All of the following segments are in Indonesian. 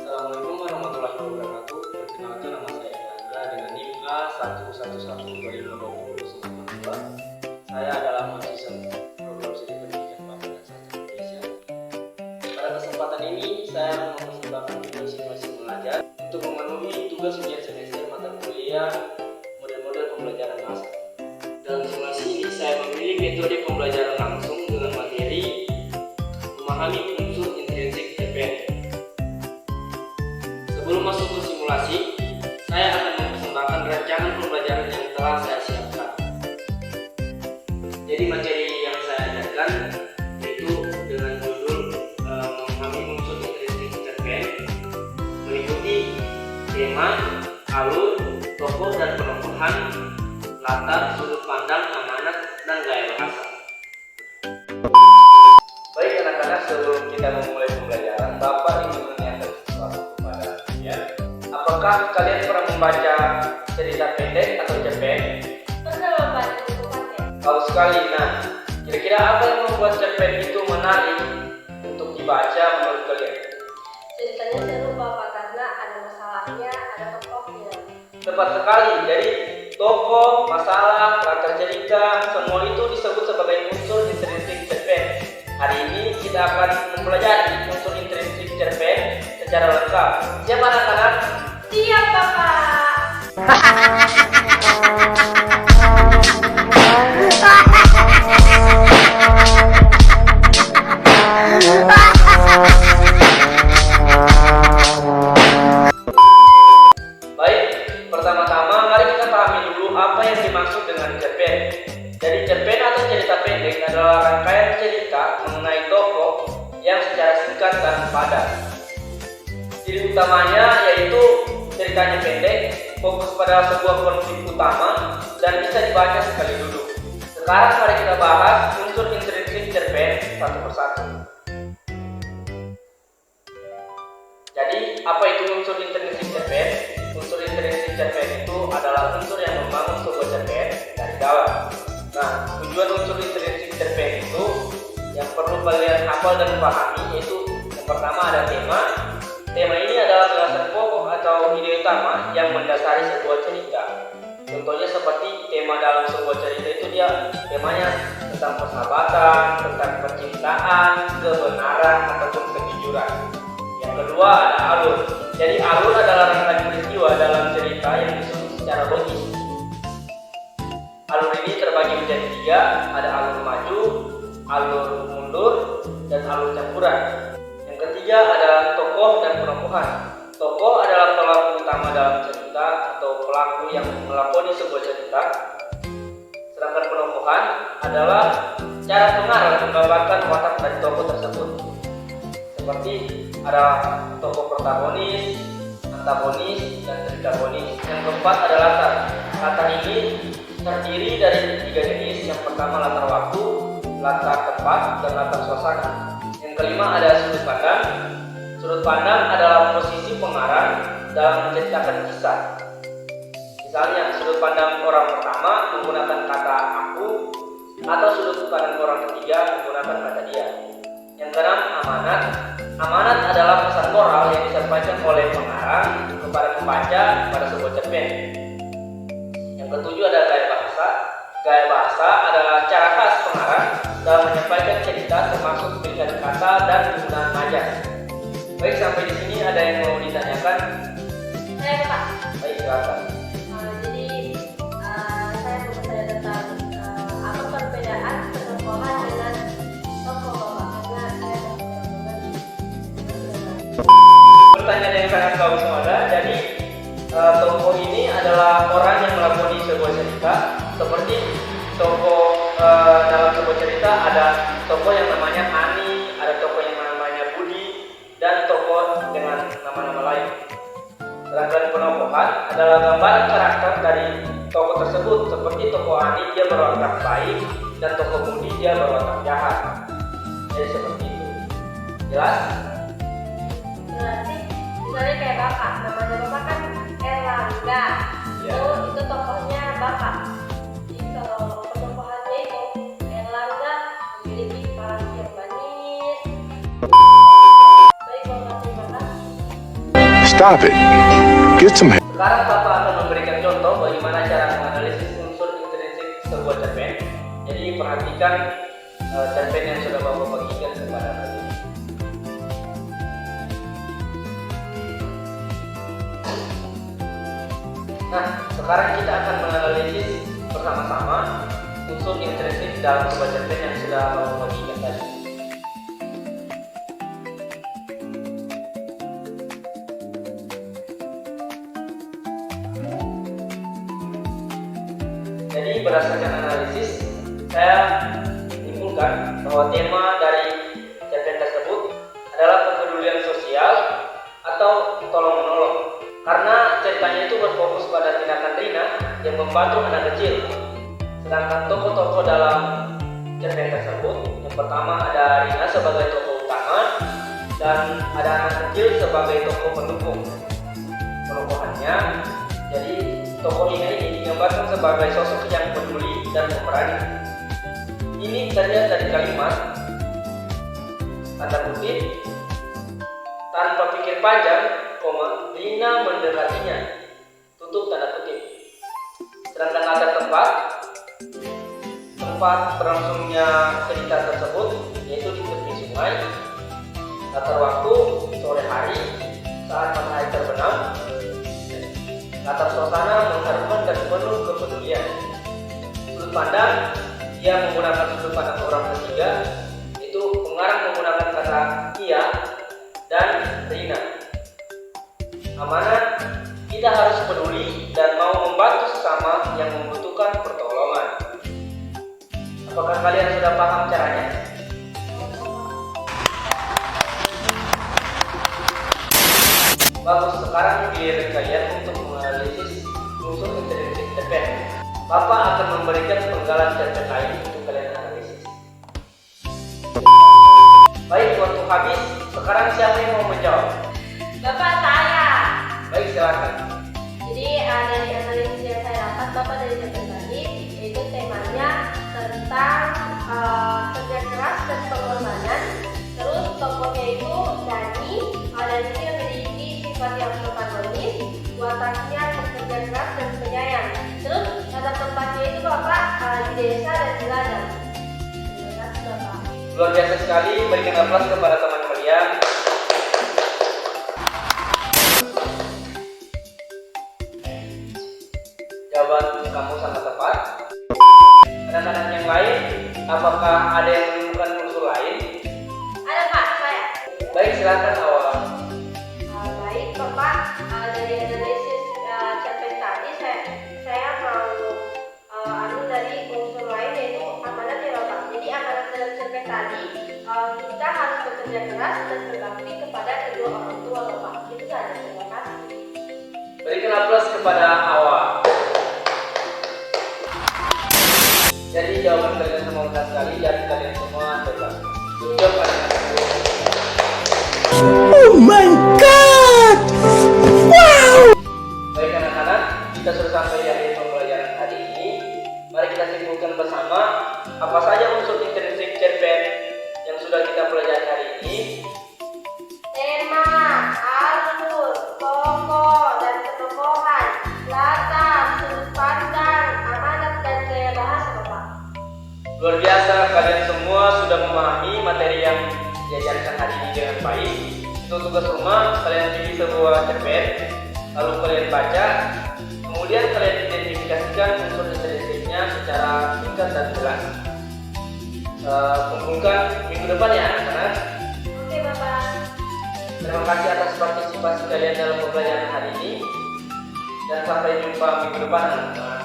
Assalamualaikum warahmatullahi wabarakatuh. Perkenalkan, nama saya Erlangga dengan NIM A11122092. Saya adalah mahasiswa program studi pendidikan Bangsa dan Sastra Indonesia. Pada kesempatan ini saya mempersembahkan video simulasi mengajar untuk memenuhi tugas ujian semester mata kuliah model-model pembelajaran bahasa. Dalam simulasi ini saya memilih metode pembelajaran langsung dengan materi memahami unsur intrinsik TPN. Sebelum masuk ke simulasi, saya akan mempersembahkan rancangan pembelajaran yang telah saya siapkan. Jadi materi yang saya ajarkan itu dengan judul memahami unsur intrinsik TPN, meliputi tema, alur, tokoh dan penempatan, latar, sudut pandang, amanat, dan gaya bahasa. Baik anak-anak, sebelum kita memulai pembelajaran, Bapak ingin menanyakan sesuatu kepada kalian. Apakah kalian pernah membaca cerita pendek atau cerpen? Pernah membaca buku pendek. Bagus sekali. Nah, kira-kira apa yang membuat cerpen itu menarik untuk dibaca menurut kalian? Ceritanya seru Bapak karena ada masalahnya, ada tokohnya. Tepat sekali. Jadi tokoh, masalah, latar cerita, semua itu disebut sebagai unsur intrinsik cerpen. Hari ini kita akan mempelajari unsur intrinsik cerpen secara lengkap. Siap anak-anak? Siap Bapak. Baik, pertama-tama mari kita pahami dulu apa yang dimaksud dengan cerpen. Jadi cerpen atau cerita pendek adalah rangkaian cerita mengenai tokoh yang secara singkat dan padat. Ciri utamanya yaitu ceritanya pendek, fokus pada sebuah konflik utama, dan bisa dibaca sekali duduk. Sekarang mari kita bahas unsur intrinsik cerpen satu persatu. Jadi, apa itu unsur intrinsik cerpen? Unsur intrinsik cerpen itu adalah unsur yang membangun sebuah cerpen dari dalam. Nah, tujuan unsur intrinsik cerpen itu yang perlu kalian hafal dan pahami yaitu yang pertama ada tema. Tema ini adalah alasan pokok atau ide utama yang mendasari sebuah cerita. Contohnya seperti tema dalam sebuah cerita itu temanya tentang persahabatan, tentang percintaan, kebenaran ataupun kejujuran. Yang kedua ada alur. Jadi alur adalah rangkaian peristiwa dalam cerita yang disusun secara logis. Alur ini terbagi menjadi tiga, ada alur maju, alur mundur, dan alur campuran. Yang ketiga ada tokoh dan penumbuhan. Tokoh adalah pelaku utama dalam cerita atau pelaku yang melakoni sebuah cerita. Sedangkan penumbuhan adalah cara pengarang menggambarkan watak dari tokoh tersebut. Seperti ada tokoh protagonis, antagonis, dan trigonomis. Yang keempat ada latar. Latar ini terdiri dari tiga jenis. Yang pertama latar waktu, latar tempat, dan latar suasana. Yang kelima ada sudut pandang. Sudut pandang adalah posisi pengarang dalam menceritakan kisah. Misalnya sudut pandang orang pertama menggunakan kata aku, atau sudut pandang orang ketiga menggunakan kata dia. Yang keenam amanat. Amanat adalah pesan moral yang disampaikan oleh pengarang kepada pembaca pada sebuah cerpen. Yang ketujuh ada gaya bahasa. Gaya bahasa adalah cara khas pengarang dalam menyampaikan cerita termasuk pilihan kata dan penggunaan majas. Baik, sampai di sini ada yang mau ditanyakan? Saya Pak. Baik, silakan. Jadi saya mau bertanya tentang apa perbedaan tokohan dengan tokoh Bapak karena saya Pertanyaan yang sangat bagus Mada. Jadi tokoh ini adalah orang yang melakoni sebuah cerita. Seperti tokoh dalam sebuah cerita ada tokoh yang namanya Ani, ada tokoh yang namanya Budi, dan tokoh dengan nama-nama lain. Sedangkan penokohan adalah gambaran karakter dari tokoh tersebut. Seperti tokoh Ani dia berwatak baik dan tokoh Budi dia berwatak jahat. Jadi seperti itu. Jelas? berarti misalnya kayak Bapak, namanya Bapak kan Erlangga. Ya. Itu tokohnya Bapak. Jadi kalau tokohannya itu Erlangga memiliki karakter yang manis. Baik Bapak, terima kasih. Stop it. Get some help. Sekarang Bapak akan memberikan contoh bagaimana cara menganalisis unsur intrinsik sebuah cerpen. Jadi perhatikan cerpen yang sudah Bapak bagikan kepada kalian. Nah, sekarang kita akan menganalisis bersama-sama unsur intrinsik dalam sebuah cerpen yang sudah Bapak bagikan tadi. Jadi berdasarkan analisis, saya menyimpulkan bahwa tema dari cerpen tersebut adalah kepedulian sosial atau tolong-menolong. Karena ceritanya itu berfokus pada tindakan Rina yang membantu anak kecil. Sedangkan tokoh-tokoh dalam cerpen tersebut, yang pertama ada Rina sebagai tokoh utama dan ada anak kecil sebagai tokoh pendukung. Penokohannya, jadi tokoh Rina ini digambarkan sebagai sosok yang peduli dan pemberani. Ini terlihat dari kalimat tanda kutip, tanpa pikir panjang, Rina mendekatinya, tutup tanda kutip. Sedangkan latar tempat berlangsungnya cerita tersebut yaitu di tepi sungai. Latar waktu sore hari saat matahari terbenam. Latar suasana mengharukan dan penuh kepedulian. Sudut pandang, ia menggunakan sudut pandang orang ketiga, itu pengarang menggunakan kata ia dan Rina. Amanat, kita harus peduli dan mau membantu sesama yang membutuhkan pertolongan. Apakah kalian sudah paham caranya? Bagus, sekarang giliran kalian untuk menganalisis unsur intrinsik cerpen. Bapak akan memberikan penggalan cerpen lain untuk kalian analisis. Baik, waktu habis. Sekarang siapa yang mau menjawab? Bapak, saya. Baik, silakan. Jadi dari analisis yang saya dapat Bapak dari cerpen tadi, yaitu temanya tentang kerja keras dan pengorbanan. Terus tokohnya itu Dani, dan itu yang memiliki sifat yang harmonis, wataknya bekerja keras dan penyayang. Terus kata tempatnya itu Bapak di desa dan di ladang. Terima kasih Bapak. Luar biasa sekali, berikan aplaus kepada teman kalian. Jawaban kamu sangat tepat. Anak-anak yang lain, apakah ada yang menemukan unsur lain? Ada Pak, saya. Baik, silakan awal. Baik Bapak, dari analisis cerpen tadi saya mau dari unsur lain yaitu amanat ya Bapak. Jadi amanat dalam cerpen tadi kita harus bekerja keras dan berbakti kepada kedua orang tua Bapak. Itu saja, terima kasih. Berikan aplaus kepada awal. Jadi jawaban kalian semua benar sekali dan kalian semua hebat. Jawab anak-anak. Oh my god! Wow! Baik anak-anak, kita sudah sampai di akhir pembelajaran hari ini. Mari kita simpulkan bersama apa saja unsur intrinsik cerpen yang sudah kita pelajari hari ini. Tema, alur, tokoh dan ketokohan, latar, sudut pandang, amanat dan gaya bahasa Bapak. Luar biasa, kalian semua sudah memahami materi yang diajarkan hari ini dengan baik. Untuk tugas rumah, kalian pilih sebuah cerpen, lalu kalian baca, kemudian kalian identifikasikan unsur intrinsiknya secara singkat dan jelas. Kumpulkan minggu depan ya anak-anak. Oke Bapak. Terima kasih atas partisipasi kalian dalam pembelajaran hari ini, dan sampai jumpa minggu depan anak-anak.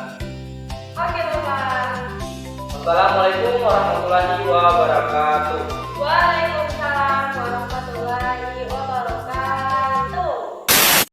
Oke Bapak. Wassalamualaikum warahmatullahi wabarakatuh. Waalaikumsalam warahmatullahi wabarakatuh.